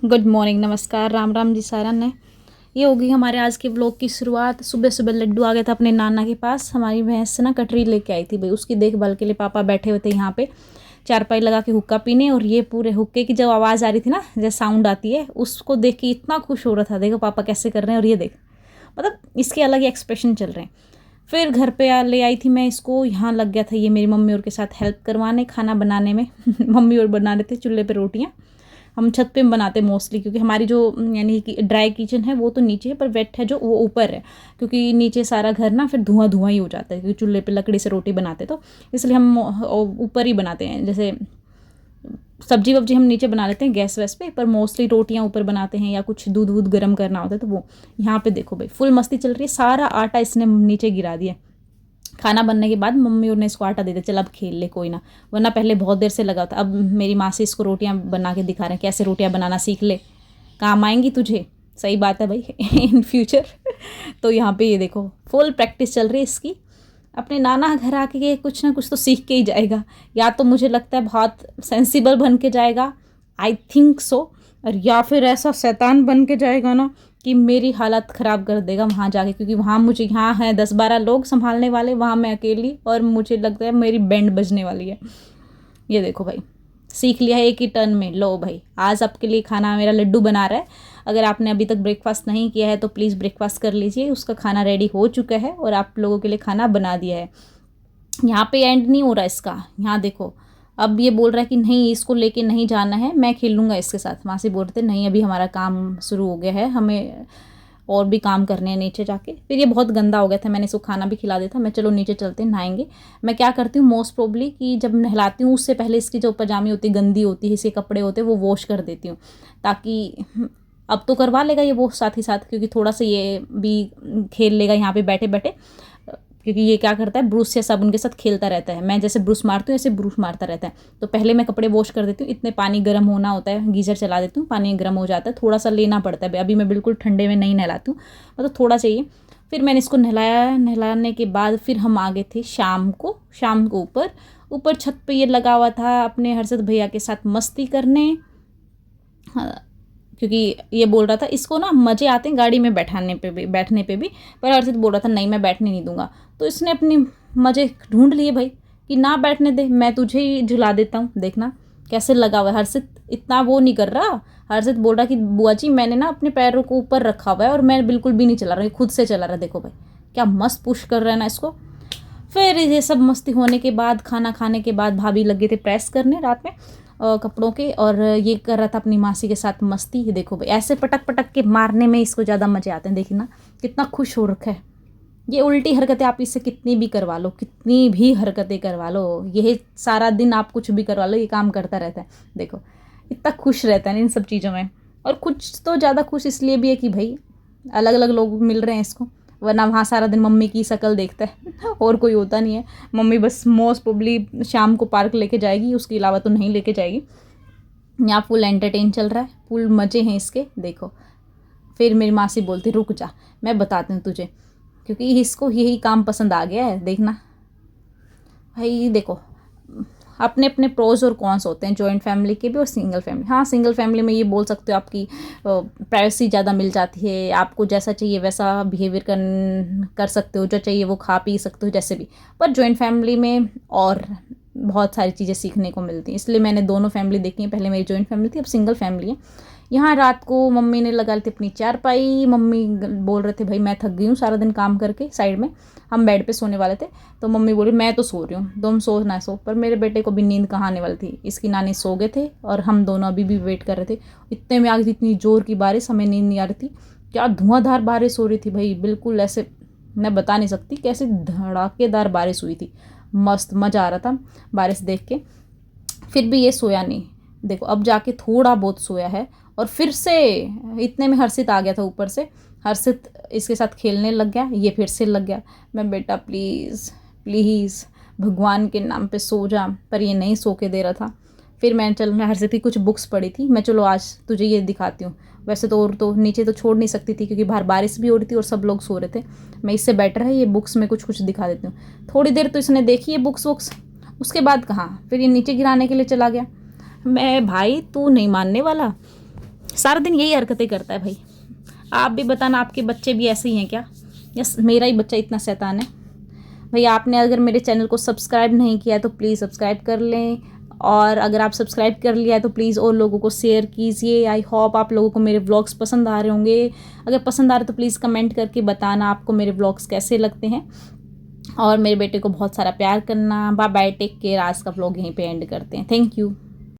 Good morning, नमस्कार, राम राम जी सारा ने। ये होगी हमारे आज के व्लॉग की शुरुआत। सुबह सुबह लड्डू आ गया था अपने नाना के पास। हमारी भैंस से ना कटरी लेके आई थी भाई, उसकी देखभाल के लिए पापा बैठे हुए थे यहाँ पे चारपाई लगा के हुक्का पीने। और ये पूरे हुक्के की जब आवाज़ आ रही थी ना, जैसे साउंड आती है, उसको देख के इतना खुश हो रहा था। देखो पापा कैसे कर रहे हैं, और ये देख, मतलब इसके अलग ही एक्सप्रेशन चल रहे हैं। फिर घर पे ले आई थी मैं इसको। यहाँ लग गया था ये मेरी मम्मी और के साथ हेल्प करवाने खाना बनाने में। मम्मी और बना रहे थे चूल्हे पे रोटियाँ। हम छत पे बनाते मोस्टली, क्योंकि हमारी जो यानी कि ड्राई किचन है वो तो नीचे है, पर वेट है जो वो ऊपर है, क्योंकि नीचे सारा घर ना फिर धुआं धुआं ही हो जाता है, क्योंकि चूल्हे पे लकड़ी से रोटी बनाते तो इसलिए हम ऊपर ही बनाते हैं। जैसे सब्जी वब्जी हम नीचे बना लेते हैं गैस वैस पे, पर मोस्टली रोटियां ऊपर बनाते हैं, या कुछ दूध वूध गर्म करना होता है तो वो। यहाँ पे देखो भाई फुल मस्ती चल रही है। सारा आटा इसने नीचे गिरा दिया। खाना बनने के बाद मम्मी और ने इसको आटा दे दिया, चल अब खेल ले कोई ना, वरना पहले बहुत देर से लगा था। अब मेरी माँ से इसको रोटियां बना के दिखा रहे हैं, कैसे रोटियां बनाना सीख ले, काम आएंगी तुझे। सही बात है भाई इन फ्यूचर। तो यहाँ पे ये देखो फुल प्रैक्टिस चल रही है इसकी। अपने नाना घर आके कुछ ना कुछ तो सीख के ही जाएगा, या तो मुझे लगता है बहुत सेंसिबल बन के जाएगा, आई थिंक सो, और या फिर ऐसा शैतान बन के जाएगा ना कि मेरी हालत ख़राब कर देगा वहाँ जाके। क्योंकि वहाँ मुझे, यहाँ है 10-12 लोग संभालने वाले, वहाँ मैं अकेली, और मुझे लगता है मेरी बैंड बजने वाली है। ये देखो भाई सीख लिया है एक ही टर्न में। लो भाई आज आपके लिए खाना मेरा लड्डू बना रहा है। अगर आपने अभी तक ब्रेकफास्ट नहीं किया है तो प्लीज़ ब्रेकफास्ट कर लीजिए, उसका खाना रेडी हो चुका है और आप लोगों के लिए खाना बना दिया है। यहाँ पे एंड नहीं हो रहा इसका। यहाँ देखो अब ये बोल रहा है कि नहीं इसको लेके नहीं जाना है, मैं खेलूँगा इसके साथ। वहाँ से बोल रहे थे नहीं अभी हमारा काम शुरू हो गया है, हमें और भी काम करने हैं नीचे जाके। फिर ये बहुत गंदा हो गया था, मैंने इसको खाना भी खिला दिया था। मैं चलो नीचे चलते हैं नहाएंगे। मैं क्या करती हूँ मोस्ट प्रोबली कि जब नहलाती हूँ उससे पहले इसकी जो पजामी होती है गंदी होती है, इसके कपड़े होते हैं वो वॉश कर देती हूँ, ताकि अब तो करवा लेगा ये वो साथ ही साथ, क्योंकि थोड़ा सा ये भी खेल लेगा यहाँ पे बैठे बैठे। क्योंकि ये क्या करता है ब्रूस या साबुन के साथ खेलता रहता है। मैं जैसे ब्रूस मारती हूँ ऐसे ब्रूस मारता रहता है। तो पहले मैं कपड़े वॉश कर देती हूँ, इतने पानी गर्म होना होता है, गीज़र चला देती हूँ, पानी गर्म हो जाता है, थोड़ा सा लेना पड़ता है। अभी मैं बिल्कुल ठंडे में नहीं नहलाती हूँ, मतलब थोड़ा चाहिए। फिर मैंने इसको नहलाया। नहलाने के बाद फिर हम आ गए थे शाम को ऊपर ऊपर छत पे ये लगा हुआ था अपने हर्षद भैया के साथ मस्ती करने। हाँ, क्योंकि ये बोल रहा था इसको ना मज़े आते हैं गाड़ी में बैठने पे भी, पर हर्षित बोल रहा था नहीं मैं बैठने नहीं दूंगा। तो इसने अपनी मज़े ढूंढ लिए भाई कि ना बैठने दे, मैं तुझे ही झुला देता हूँ, देखना कैसे लगा हुआ है। हर्षित इतना वो नहीं कर रहा। हर्षित बोल रहा कि बुआ जी मैंने ना अपने पैरों को ऊपर रखा हुआ है और मैं बिल्कुल भी नहीं चला रहा, खुद से चला रहा। देखो भाई क्या मस्त पुश कर रहा है ना इसको। फिर ये सब मस्ती होने के बाद खाना खाने के बाद भाभी लगे थे प्रेस करने रात में कपड़ों के, और ये कर रहा था अपनी मासी के साथ मस्ती। ये देखो भाई ऐसे पटक पटक के मारने में इसको ज़्यादा मज़े आते हैं। देखिए ना कितना खुश हो रखा है। ये उल्टी हरकतें आप इससे कितनी भी करवा लो, कितनी भी हरकतें करवा लो, यही सारा दिन आप कुछ भी करवा लो ये काम करता रहता है। देखो इतना खुश रहता है इन सब चीज़ों में। और कुछ तो ज़्यादा खुश इसलिए भी है कि भाई अलग अलग लोग मिल रहे हैं इसको, वरना वहाँ सारा दिन मम्मी की शक्ल देखता है और कोई होता नहीं है। मम्मी बस मोस्ट प्रोबली शाम को पार्क लेके जाएगी, उसके अलावा तो नहीं लेके जाएगी। यहाँ फुल एंटरटेन चल रहा है, फुल मज़े हैं इसके। देखो फिर मेरी मासी बोलती रुक जा मैं बताती हूँ तुझे, क्योंकि इसको यही काम पसंद आ गया है। देखना भाई देखो अपने अपने प्रोज और कॉन्स होते हैं, जॉइंट फैमिली के भी और सिंगल फैमिली। हाँ सिंगल फैमिली में ये बोल सकते हो आपकी प्राइवेसी ज़्यादा मिल जाती है, आपको जैसा चाहिए वैसा बिहेवियर कर सकते हो, जो चाहिए वो खा पी सकते हो जैसे भी। पर जॉइंट फैमिली में और बहुत सारी चीज़ें सीखने को मिलती हैं, इसलिए मैंने दोनों फैमिली देखी है। पहले मेरी जॉइंट फैमिली थी, अब सिंगल फैमिली है। यहाँ रात को मम्मी ने लगा ली थी अपनी चारपाई। मम्मी बोल रहे थे भाई मैं थक गई हूँ सारा दिन काम करके। साइड में हम बेड पे सोने वाले थे, तो मम्मी बोली मैं तो सो रही हूँ, तुम सो ना सो। पर मेरे बेटे को भी नींद कहाँ आने वाली थी, इसकी नानी सो गए थे और हम दोनों अभी भी वेट कर रहे थे। इतने में आ गई थी इतनी ज़ोर की बारिश, हमें नींद नहीं आ रही थी। क्या धुआंधार बारिश हो रही थी भाई, बिल्कुल ऐसे मैं बता नहीं सकती कैसे धड़ाकेदार बारिश हुई थी। मस्त मज़ा आ रहा था बारिश देख के। फिर भी ये सोया नहीं, देखो अब जाके थोड़ा बहुत सोया है। और फिर से इतने में हर्षित आ गया था ऊपर से। हर्षित इसके साथ खेलने लग गया, ये फिर से लग गया। मैं बेटा प्लीज़ प्लीज़ भगवान के नाम पे सो जा, पर ये नहीं सो के दे रहा था। फिर मैं चल हर्षित की कुछ बुक्स पढ़ी थी, मैं चलो आज तुझे ये दिखाती हूँ। वैसे तो और तो नीचे तो छोड़ नहीं सकती थी क्योंकि बाहर बारिश भी हो रही थी और सब लोग सो रहे थे। मैं इससे बेटर है ये बुक्स में कुछ कुछ दिखा देती हूँ। थोड़ी देर तो इसने देखी है बुक्स वुक्स, उसके बाद कहाँ फिर ये नीचे गिराने के लिए चला गया। मैं भाई तू नहीं मानने वाला, सारा दिन यही हरकतें करता है भाई। आप भी बताना, आपके बच्चे भी ऐसे ही हैं क्या? यस, मेरा ही बच्चा इतना शैतान है भाई। आपने अगर मेरे चैनल को सब्सक्राइब नहीं किया है तो प्लीज़ सब्सक्राइब कर लें, और अगर आप सब्सक्राइब कर लिया है तो प्लीज़ और लोगों को शेयर कीजिए। आई होप आप लोगों को मेरे व्लॉग्स पसंद आ रहे होंगे। अगर पसंद आ रहे तो प्लीज़ कमेंट करके बताना आपको मेरे व्लॉग्स कैसे लगते हैं, और मेरे बेटे को बहुत सारा प्यार करना। Bye bye, take care. आज का व्लॉग यहीं पे एंड करते हैं। Thank you.